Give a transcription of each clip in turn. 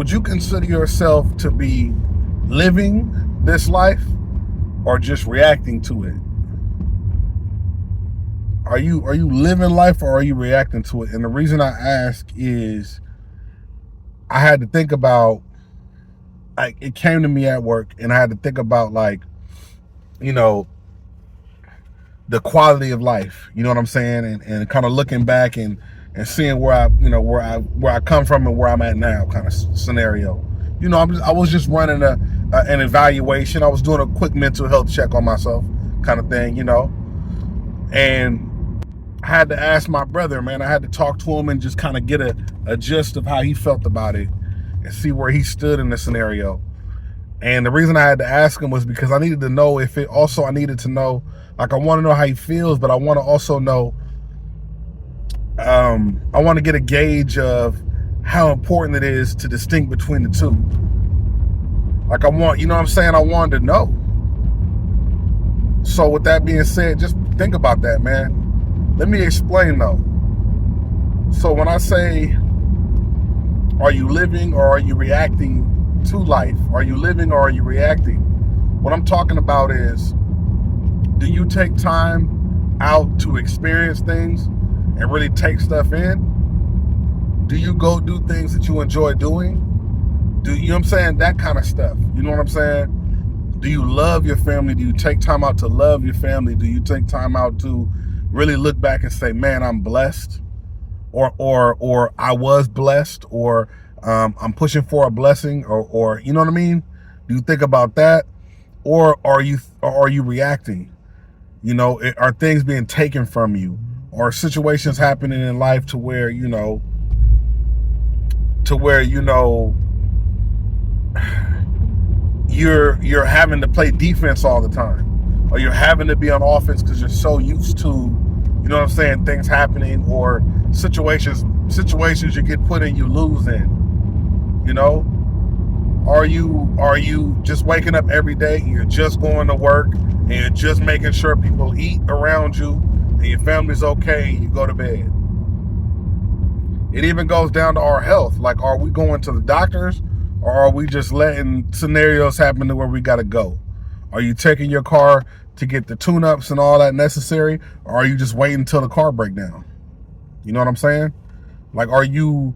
would you consider yourself to be living this life or just reacting to it? Are you living life or are you reacting to it? And the reason I ask is I had to think about, like, it came to me at work and I had to think about, like, you know, the quality of life, you know what I'm saying? And kind of looking back and seeing where I come from and where I'm at now kind of scenario. You know, I was just running an evaluation. I was doing a quick mental health check on myself kind of thing, you know. And I had to ask my brother, man. I had to talk to him and just kind of get a gist of how he felt about it and see where he stood in the scenario. And the reason I had to ask him was because I needed to know if it also, I needed to know, like, I want to know how he feels, but I want to also know, I want to get a gauge of how important it is to distinguish between the two. Like, I want, you know what I'm saying? I wanted to know. So with that being said, just think about that, man. Let me explain though. So when I say, are you living or are you reacting to life? Are you living or are you reacting? What I'm talking about is, do you take time out to experience things and really take stuff in? Do you go do things that you enjoy doing? You know what I'm saying? That kind of stuff. You know what I'm saying? Do you love your family? Do you take time out to love your family? Do you take time out to really look back and say, man, I'm blessed, or I was blessed, or I'm pushing for a blessing, or you know what I mean? Do you think about that, or are you reacting? You know, are things being taken from you, or situations happening in life to where you're having to play defense all the time, or you're having to be on offense because you're so used to, you know what I'm saying, things happening, or situations you get put in, you lose in. You know, are you just waking up every day and you're just going to work and you're just making sure people eat around you and your family's okay and you go to bed? It even goes down to our health. Like, are we going to the doctors, or are we just letting scenarios happen to where we got to go? Are you taking your car to get the tune-ups and all that necessary, or are you just waiting until the car breaks down? You know what I'm saying? Like, are you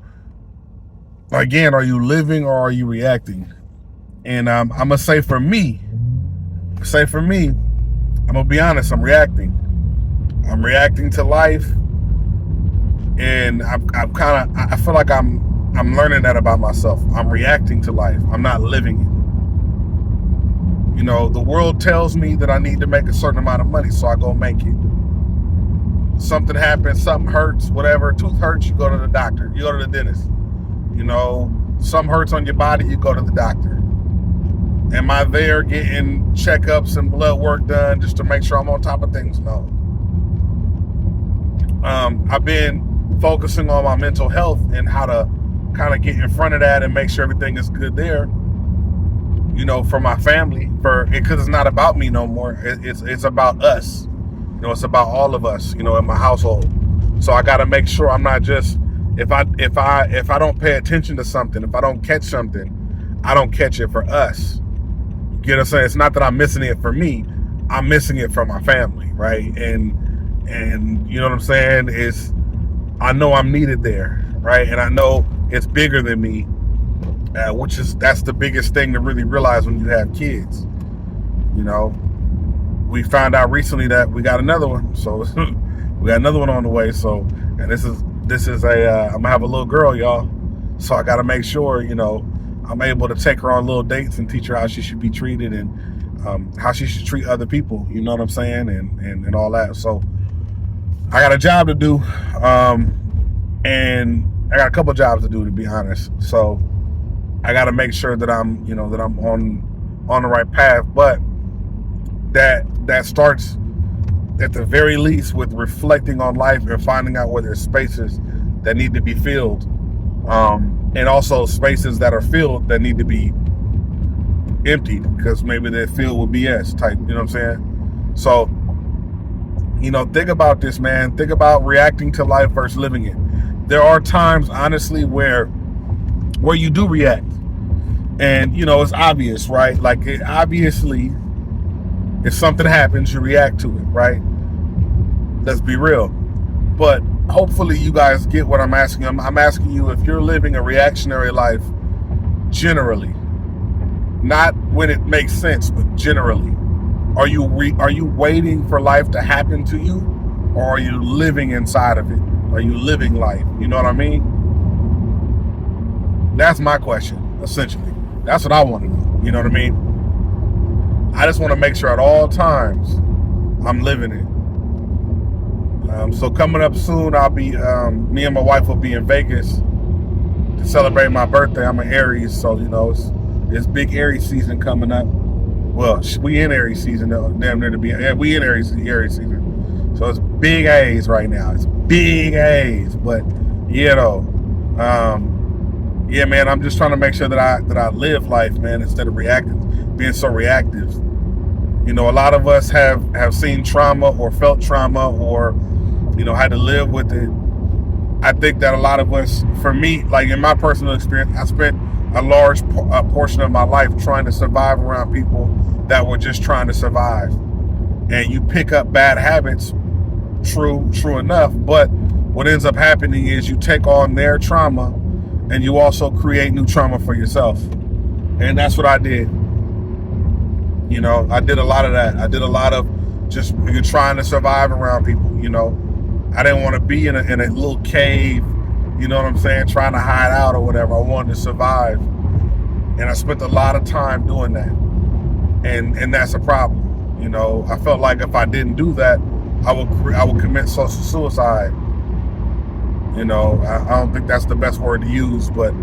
living or are you reacting? And I'm gonna say for me, I'm gonna be honest, I'm reacting. I'm reacting to life, and I feel like I'm learning that about myself. I'm reacting to life. I'm not living it. You know, the world tells me that I need to make a certain amount of money, so I go make it. Something happens, something hurts, whatever, tooth hurts, you go to the doctor, you go to the dentist. You know, something hurts on your body, you go to the doctor. Am I there getting checkups and blood work done just to make sure I'm on top of things? No. I've been focusing on my mental health and how to kind of get in front of that and make sure everything is good there, you know, for my family, because it's not about me no more. It's about us. You know, it's about all of us, you know, in my household. So I got to make sure I'm not just, if I don't pay attention to something, if I don't catch something, I don't catch it for us. You get what I'm saying? It's not that I'm missing it for me, I'm missing it for my family, right? And you know what I'm saying? I know I'm needed there, right? And I know it's bigger than me, that's the biggest thing to really realize when you have kids. You know, we found out recently that we got another one, so we got another one on the way. So, and this is I'm gonna have a little girl, y'all. So I got to make sure, you know, I'm able to take her on little dates and teach her how she should be treated and how she should treat other people. You know what I'm saying, and all that. So I got a job to do, and I got a couple jobs to do, to be honest. So I got to make sure that I'm on the right path. But that starts at the very least with reflecting on life and finding out where there's spaces that need to be filled, and also spaces that are filled that need to be emptied because maybe they're filled with BS type. You know what I'm saying? So, you know, think about this, man. Think about reacting to life versus living it. There are times, honestly, where where you do react. And, it's obvious, right? Like, obviously, if something happens, you react to it, right? Let's be real. But hopefully you guys get what I'm asking. I'm asking you if you're living a reactionary life generally, not when it makes sense, but generally. Are you waiting for life to happen to you, or are you living inside of it? Are you living life? You know what I mean? That's my question, essentially. That's what I want to know. You know what I mean? I just want to make sure at all times I'm living it. So coming up soon, I'll be, me and my wife will be in Vegas to celebrate my birthday. I'm an Aries, so, it's big Aries season coming up. Well, we in Aries season, damn near to be, we in Aries season. So it's big A's right now. It's big A's, but, yeah, man, I'm just trying to make sure that I live life, man, instead of being so reactive. A lot of us have seen trauma or felt trauma or, had to live with it. I think that a lot of us, for me, like in my personal experience, I spent a large portion of my life trying to survive around people that were just trying to survive. And you pick up bad habits, true enough, but what ends up happening is you take on their trauma and you also create new trauma for yourself. And that's what I did. I did a lot of that. I did a lot of just trying to survive around people, I didn't want to be in a little cave, you know what I'm saying, trying to hide out or whatever. I wanted to survive. And I spent a lot of time doing that. And that's a problem. I felt like if I didn't do that, I would commit social suicide. I don't think that's the best word to use, but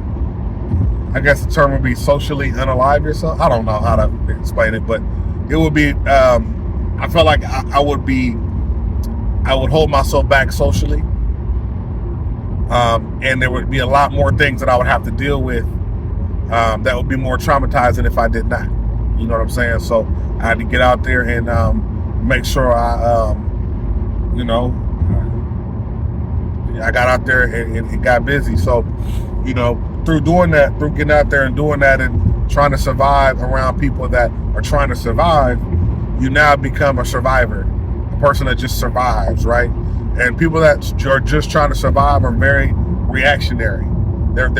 I guess the term would be socially unalive yourself. I don't know how to explain it, but it would be, I felt like I would hold myself back socially. And there would be a lot more things that I would have to deal with that would be more traumatizing if I did not. You know what I'm saying? So I had to get out there and make sure I got out there and got busy. So, through getting out there and doing that and trying to survive around people that are trying to survive, you now become a survivor, a person that just survives, right? And people that are just trying to survive are very reactionary. They're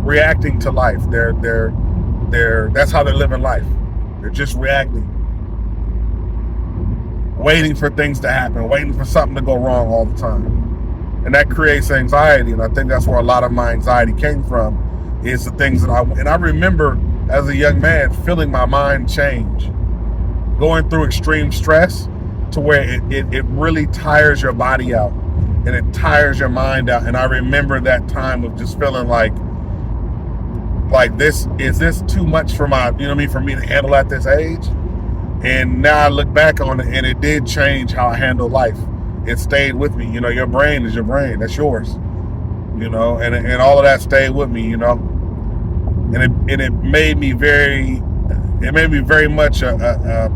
reacting to life. That's how they're living life. They're just reacting, waiting for things to happen, waiting for something to go wrong all the time. And that creates anxiety. And I think that's where a lot of my anxiety came from, is the things that I remember as a young man feeling my mind change, going through extreme stress to where it really tires your body out and it tires your mind out. And I remember that time of just feeling like is this too much for for me to handle at this age? And now I look back on it, and it did change how I handle life. It stayed with me. Your brain is your brain. That's yours. And all of that stayed with me, And it made me very much a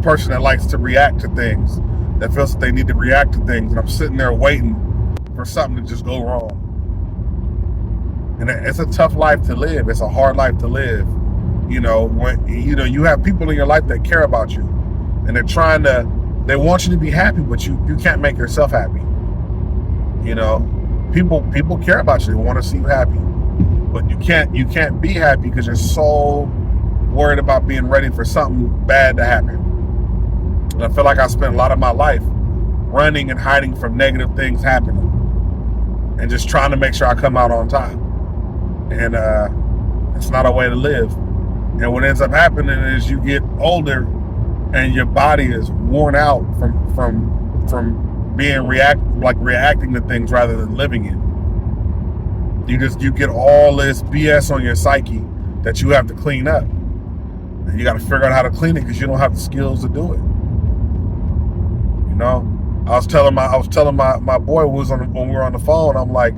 person that likes to react to things, that feels that they need to react to things. And I'm sitting there waiting for something to just go wrong. And it's a tough life to live. It's a hard life to live. When you have people in your life that care about you, and they want you to be happy, but you can't make yourself happy. People care about you. They want to see you happy, but you can't be happy because you're so worried about being ready for something bad to happen. And I feel like I spent a lot of my life running and hiding from negative things happening, and just trying to make sure I come out on top. And it's not a way to live. And what ends up happening is you get older and your body is worn out from being reacting to things rather than living it. You get all this BS on your psyche that you have to clean up. And you got to figure out how to clean it because you don't have the skills to do it. I was telling my boy when we were on the phone, I'm like,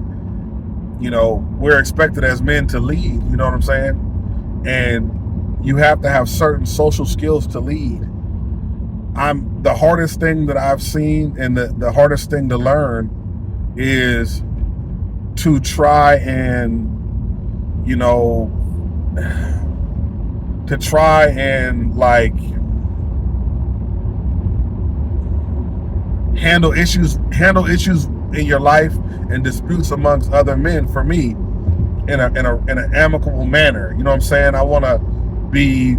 we're expected as men to lead, you know what I'm saying? And you have to have certain social skills to lead. The hardest thing that I've seen and the hardest thing to learn is to try and, you know, to try and like handle issues in your life and disputes amongst other men, for me, in an amicable manner. You know what I'm saying? I want to be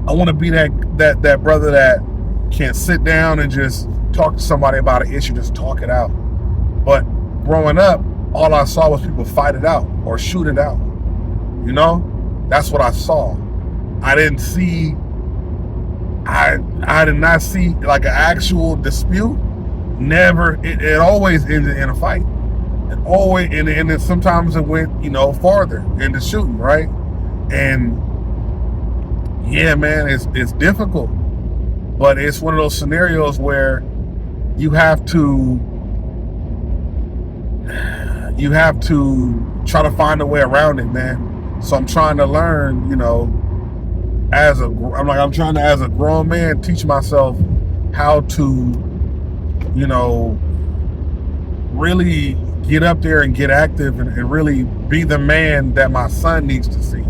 that brother that can sit down and just talk to somebody about an issue, just talk it out. But growing up, all I saw was people fight it out or shoot it out. You know, that's what I saw. I didn't see. I did not see like an actual dispute. Never. It always ended in a fight. It always, and then sometimes it went, you know, farther into shooting, right? And yeah, man, it's difficult, but it's one of those scenarios where you have to try to find a way around it, man. So I'm trying to learn, you know, as a grown man, teach myself how to, you know, really get up there and get active and really be the man that my son needs to see.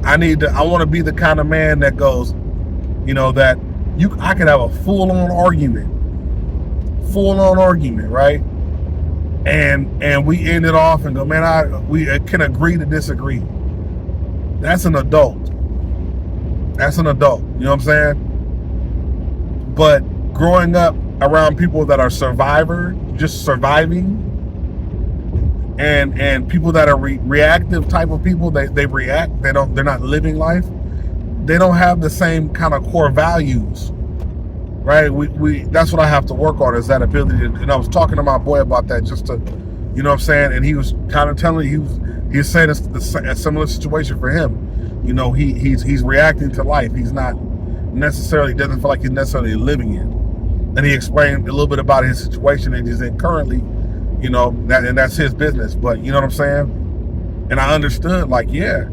I want to be the kind of man that goes, you know, that I could have a full-on argument, right? And we end it off and go, man, we can agree to disagree. That's an adult. You know what I'm saying? But growing up around people that are just surviving, and people that are reactive type of people, they react. They're not living life. They don't have the same kind of core values, right? We that's what I have to work on, is that ability to, and I was talking to my boy about that, just to, you know what I'm saying, and he was kind of telling me, he was saying it's a similar situation for him. You know, he's reacting to life. He's not necessarily, doesn't feel like he's necessarily living it. And he explained a little bit about his situation that he's in currently, you know, and that's his business. But you know what I'm saying? And I understood, like, yeah,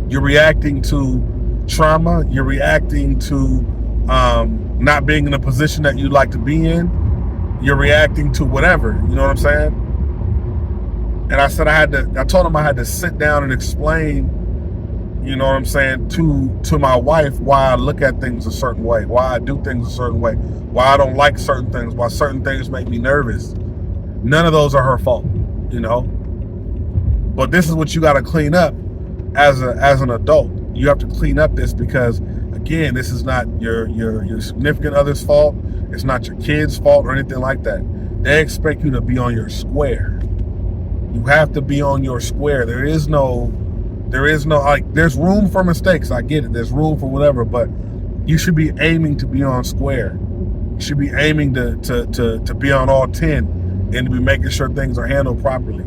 you're reacting to trauma. You're reacting to not being in a position that you'd like to be in. You're reacting to whatever, you know what I'm saying? And I said I told him I had to sit down and explain, you know what I'm saying, to my wife, why I look at things a certain way, why I do things a certain way, why I don't like certain things, why certain things make me nervous. None of those are her fault, you know? But this is what you got to clean up as an adult. You have to clean up this, because again, this is not your significant other's fault. It's not your kid's fault or anything like that. They expect you to be on your square. You have to be on your square. There is no, like, there's room for mistakes. I get it. There's room for whatever, but you should be aiming to be on square. You should be aiming to be on all 10 and to be making sure things are handled properly.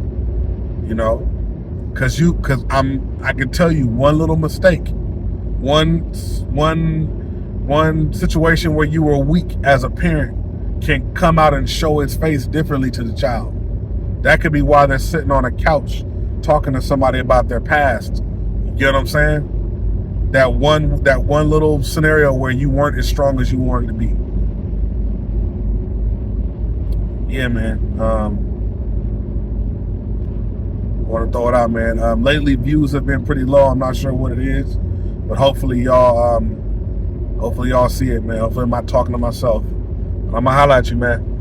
You know, because I can tell you one little mistake, one situation where you were weak as a parent can come out and show its face differently to the child. That could be why they're sitting on a couch talking to somebody about their past. You get what I'm saying? That one little scenario where you weren't as strong as you wanted to be. Yeah, man. I want to throw it out, man. Lately, views have been pretty low. I'm not sure what it is, but hopefully y'all see it, man. Hopefully I'm not talking to myself. I'm gonna holler at you, man.